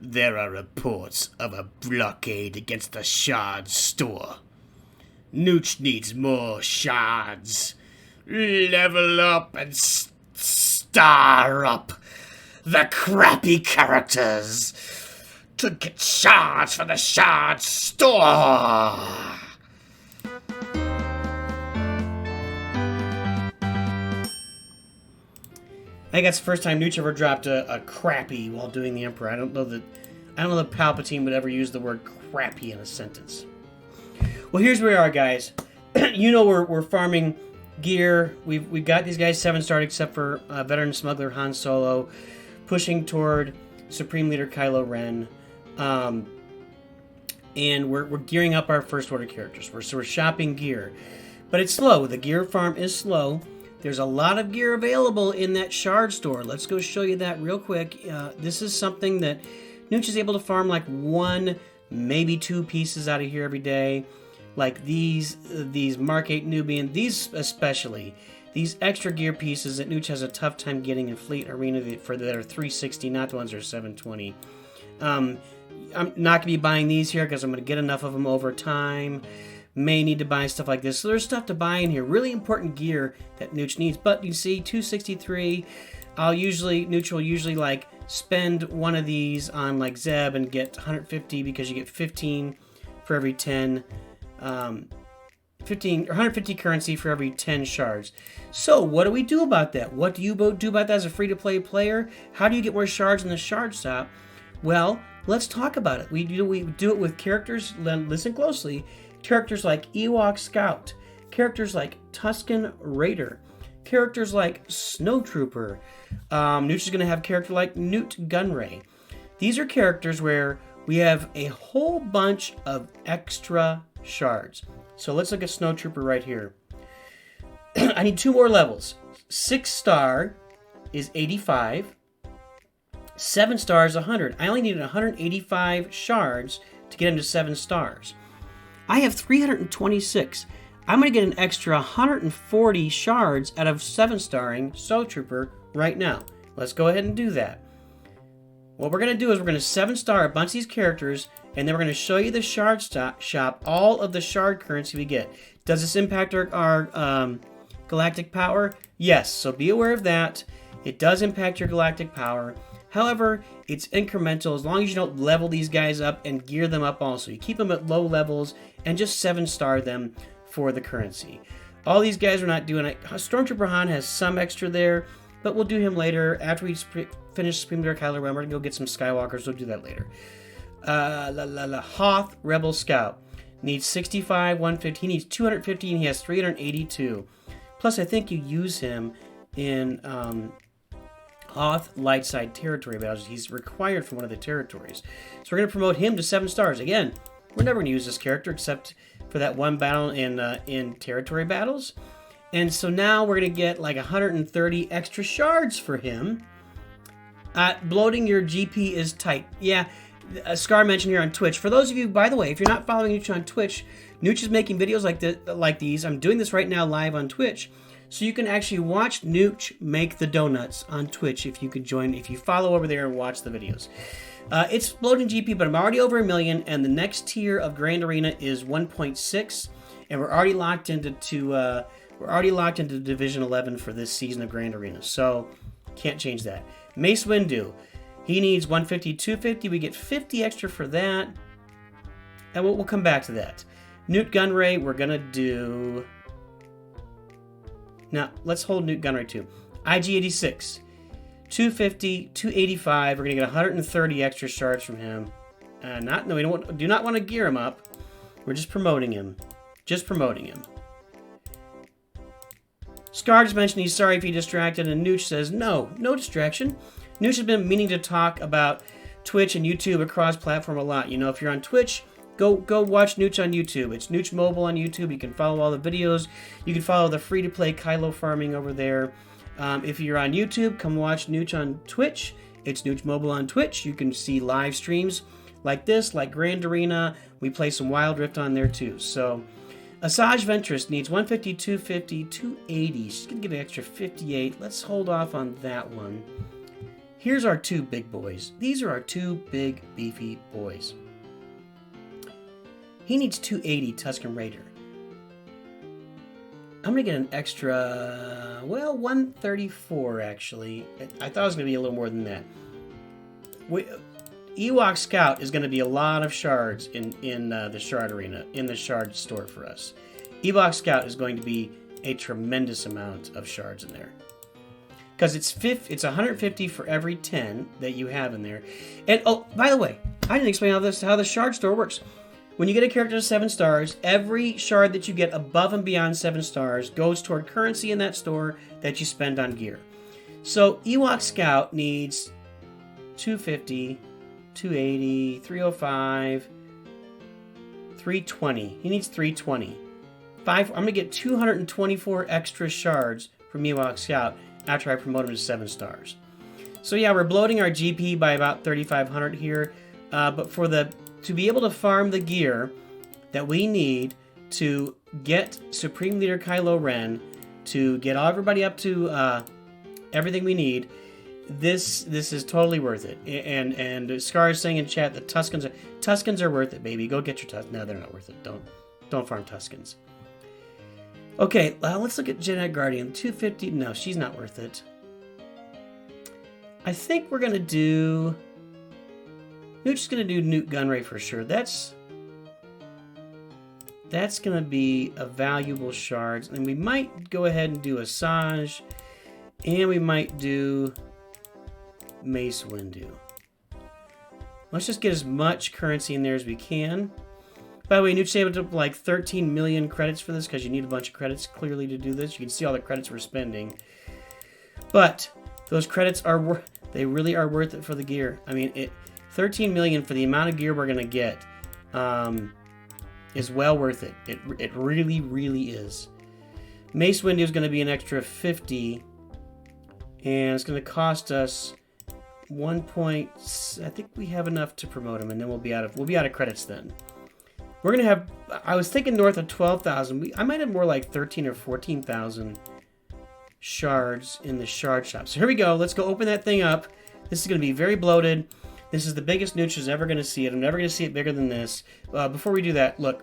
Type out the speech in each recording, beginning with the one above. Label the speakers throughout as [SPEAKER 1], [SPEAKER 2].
[SPEAKER 1] There are reports of a blockade against the shard store. NOOCH needs more shards. Level up and star up the crappy characters to get shards for the shard store. I think that's the first time NOOCH ever dropped a crappy while doing the Emperor. I don't know that Palpatine would ever use the word crappy in a sentence. Well, here's where we are, guys. You know we're farming gear. We've got these guys 7-starred except for Veteran Smuggler Han Solo, pushing toward Supreme Leader Kylo Ren, and we're gearing up our First Order characters. We're shopping gear, but it's slow. The gear farm is slow. There's a lot of gear available in that shard store. Let's go show you that real quick. This is something that NOOCH is able to farm like 1, maybe 2 pieces out of here every day. Like these Mark 8 Nubian, these especially, these extra gear pieces that NOOCH has a tough time getting in Fleet Arena that are 360, not the ones that are 720. I'm not going to be buying these here because I'm going to get enough of them over time. May need to buy stuff like this. So there's stuff to buy in here. Really important gear that NOOCH needs. But you see, 263. NOOCH will usually like spend one of these on like Zeb and get 150 because you get 15 for every 10. 150 currency for every 10 shards. So what do we do about that? What do you do about that as a free-to-play player? How do you get more shards in the shard shop? Well, let's talk about it. We do it with characters. Listen closely. Characters like Ewok Scout, characters like Tusken Raider, characters like Snowtrooper. NOOCH is going to have a character like Newt Gunray. These are characters where we have a whole bunch of extra shards. So let's look at Snowtrooper right here. I need 2 more levels. 6-star is 85. 7-star is 100. I only needed 185 shards to get him to 7 stars. I have 326. I'm going to get an extra 140 shards out of 7-starring Snowtrooper right now. Let's go ahead and do that. What we're going to do is we're going to 7-star a bunch of these characters, and then we're going to show you the shard shop, all of the shard currency we get. Does this impact our galactic power? Yes, so be aware of that. It does impact your galactic power. However, it's incremental as long as you don't level these guys up and gear them up also. You keep them at low levels and just 7-star them for the currency. All these guys are not doing it. Stormtrooper Han has some extra there, but we'll do him later. After we finish Supreme Leader Kylo Ren, we're going to go get some Skywalkers. We'll do that later. Hoth Rebel Scout needs 65, 150. He needs 250 and he has 382. Plus, I think you use him in Hoth Lightside territory battles. He's required for one of the territories. So we're going to promote him to 7 stars. Again, we're never going to use this character except for that one battle in territory battles. And so now we're going to get like 130 extra shards for him. Bloating your GP is tight. Yeah, Scar mentioned here on Twitch. For those of you, by the way, if you're not following NOOCH on Twitch, NOOCH is making videos like these. I'm doing this right now live on Twitch. So you can actually watch NOOCH make the donuts on Twitch if you could join, if you follow over there and watch the videos. It's bloating GP, but I'm already over 1 million, and the next tier of Grand Arena is 1.6, and we're already locked into Division 11 for this season of Grand Arena. So can't change that. Mace Windu, he needs 150, 250. We get 50 extra for that, and we'll come back to that. Newt Gunray, we're gonna do. Now, let's hold Newt Gunray too. IG-86, 250, 285. We're going to get 130 extra shards from him. Do not want to gear him up. We're just promoting him. Scar just mentioned he's sorry if he distracted, and NOOCH says, no distraction. NOOCH has been meaning to talk about Twitch and YouTube across platform a lot. You know, if you're on Twitch, Go watch NOOCH on YouTube. It's NOOCH Mobile on YouTube. You can follow all the videos. You can follow the free-to-play Kylo farming over there. If you're on YouTube, come watch NOOCH on Twitch. It's NOOCH Mobile on Twitch. You can see live streams like this, like Grand Arena. We play some Wild Rift on there too. So, Asajj Ventress needs 150, 250, 280. She's going to get an extra 58. Let's hold off on that one. Here's our two big boys. These are our two big, beefy boys. He needs 280 Tusken Raider. I'm going to get an extra, well, 134 actually. I thought it was going to be a little more than that. Ewok Scout is going to be a lot of shards in the shard arena, in the shard store for us. Ewok Scout is going to be a tremendous amount of shards in there. Because it's 150 for every 10 that you have in there. And, oh, by the way, I didn't explain how the shard store works. When you get a character to 7 stars, every shard that you get above and beyond 7 stars goes toward currency in that store that you spend on gear. So Ewok Scout needs 250, 280, 305, 320. He needs 320. I'm going to get 224 extra shards from Ewok Scout after I promote him to 7 stars. So yeah, we're bloating our GP by about 3,500 here, but to be able to farm the gear that we need to get Supreme Leader Kylo Ren, to get everybody up to everything we need, this is totally worth it. And Scar is saying in chat that Tuskens are worth it, baby. Go get your Tuskens. No, they're not worth it. Don't farm Tuskens. Okay, let's look at Jedi Guardian. 250. No, she's not worth it. I think we're gonna do. NOOCH is gonna do Newt Gunray for sure. That's gonna be a valuable shard, and we might go ahead and do Asajj, and we might do Mace Windu. Let's just get as much currency in there as we can. By the way, NOOCH saved up like 13 million credits for this because you need a bunch of credits clearly to do this. You can see all the credits we're spending. But those credits they really are worth it for the gear. I mean, 13 million for the amount of gear we're going to get is well worth it. It really, really is. Mace Windu is going to be an extra 50, and it's going to cost us I think we have enough to promote him, and then we'll be out of credits then. We're going to have, I was thinking north of 12,000. I might have more like 13 or 14,000 shards in the shard shop. So here we go. Let's go open that thing up. This is going to be very bloated. This is the biggest NOOCH is ever going to see it. I'm never going to see it bigger than this. Before we do that, look.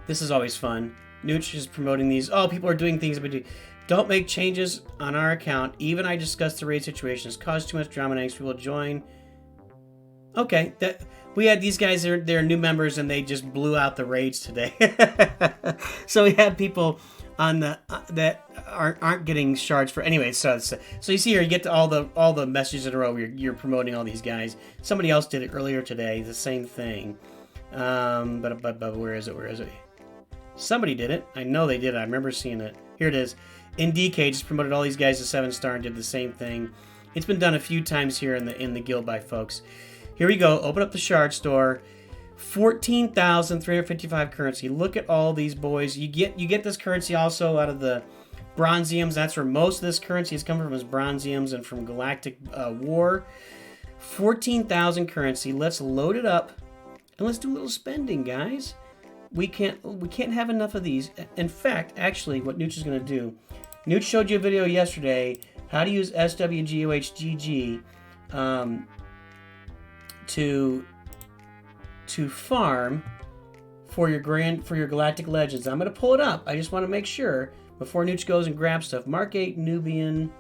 [SPEAKER 1] This is always fun. NOOCH is promoting these. Oh, people are doing things. Don't make changes on our account. Even I discussed the raid situations. Cause too much drama and angst. People join. Okay, we had these guys, they're new members, and they just blew out the raids today. So we had people on that aren't getting shards for anyway. So you see here, you get to all the messages in a row. You're promoting all these guys. Somebody else did it earlier today, the same thing. But where is it? Somebody did it. I know they did. I remember seeing it. Here it is. NDK just promoted all these guys to 7-star and did the same thing. It's been done a few times here in the guild by folks. Here we go. Open up the shard store. 14,355 currency. Look at all these boys. You get this currency also out of the bronziums. That's where most of this currency is coming from, is bronziums and from Galactic War. 14,000 currency. Let's load it up and let's do a little spending, guys. We can't have enough of these. In fact, actually, what NOOCH is going to do. NOOCH showed you a video yesterday how to use SWGOH GG. To farm for your Galactic Legends. I'm going to pull it up. I just want to make sure before NOOCH goes and grabs stuff. Mark 8 Nubian.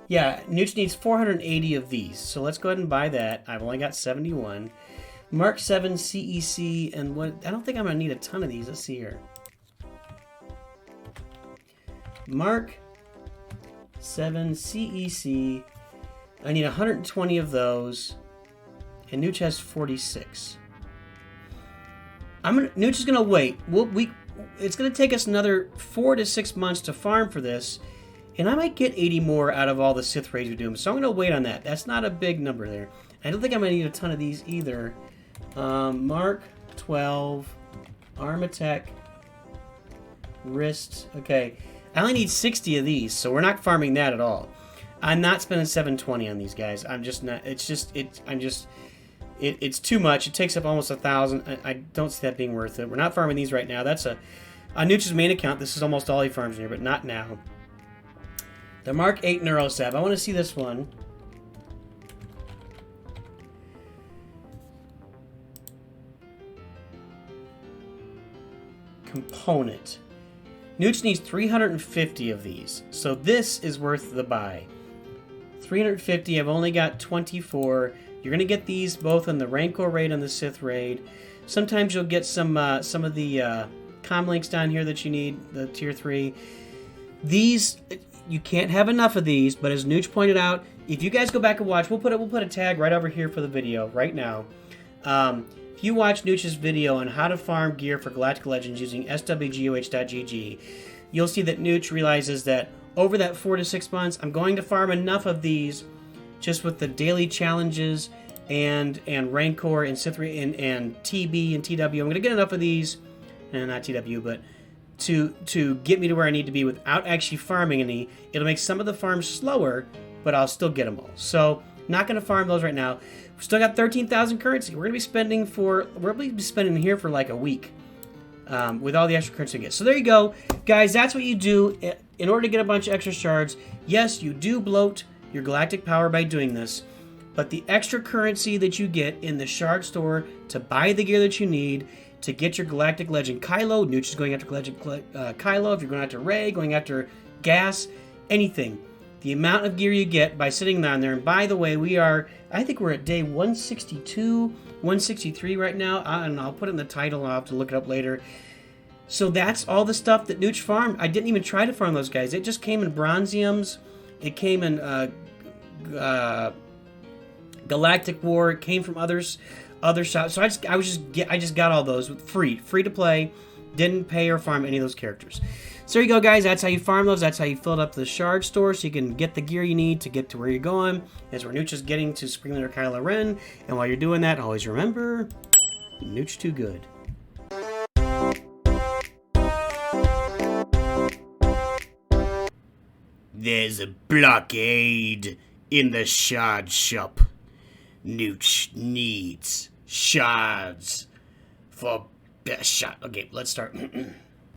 [SPEAKER 1] Yeah, NOOCH needs 480 of these. So let's go ahead and buy that. I've only got 71. Mark 7 CEC and what? I don't think I'm going to need a ton of these. Let's see here. Mark 7 CEC. I need 120 of those, and NOOCH has 46. NOOCH is gonna wait. It's gonna take us another 4 to 6 months to farm for this, and I might get 80 more out of all the Sith raids we do. So I'm gonna wait on that. That's not a big number there. I don't think I'm gonna need a ton of these either. Mark 12, Armatech, Wrist. Okay, I only need 60 of these, so we're not farming that at all. I'm not spending 720 on these guys. I'm just not. It's too much. It takes up almost 1,000. I don't see that being worth it. We're not farming these right now. That's on NOOCH's main account. This is almost all he farms in here, but not now. The Mark 8 Neurosab. I want to see this one. Component. NOOCH needs 350 of these. So this is worth the buy. 350. I've only got 24. You're going to get these both on the Rancor raid and the Sith raid. Sometimes you'll get some of the comm links down here that you need, the tier 3. These, you can't have enough of these, but as NOOCH pointed out, if you guys go back and watch, we'll put a tag right over here for the video right now. If you watch NOOCH's video on how to farm gear for Galactic Legends using SWGOH.GG, you'll see that NOOCH realizes that over that 4 to 6 months, I'm going to farm enough of these just with the daily challenges and Rancor and Sith and TB and TW. I'm going to get enough of these, and not TW, but to get me to where I need to be without actually farming any. It'll make some of the farms slower, but I'll still get them all. So not going to farm those right now. We've still got 13,000 currency. We're going to be spending here for like a week with all the extra currency we get. So there you go, guys. That's what you do in order to get a bunch of extra shards. Yes, you do bloat your galactic power by doing this, but the extra currency that you get in the shard store to buy the gear that you need to get your Galactic Legend Kylo. NOOCH is going after Galactic Kylo. If you're going after Rey, going after Gas, anything. The amount of gear you get by sitting down there. And by the way, I think we're at day 162, 163 right now. And I'll put it in the title. I'll have to look it up later. So that's all the stuff that NOOCH farmed. I didn't even try to farm those guys. It just came in Bronziums. It came in Galactic War. It came from other shops. So I just got all those free to play. Didn't pay or farm any of those characters. So there you go, guys. That's how you farm those. That's how you fill up the shard store so you can get the gear you need to get to where you're going. That's where NOOCH is getting to Supreme Leader Kylo Ren. And while you're doing that, always remember, NOOCH too good. There's a blockade in the shard shop. NOOCH needs shards for best shot. Okay, let's start.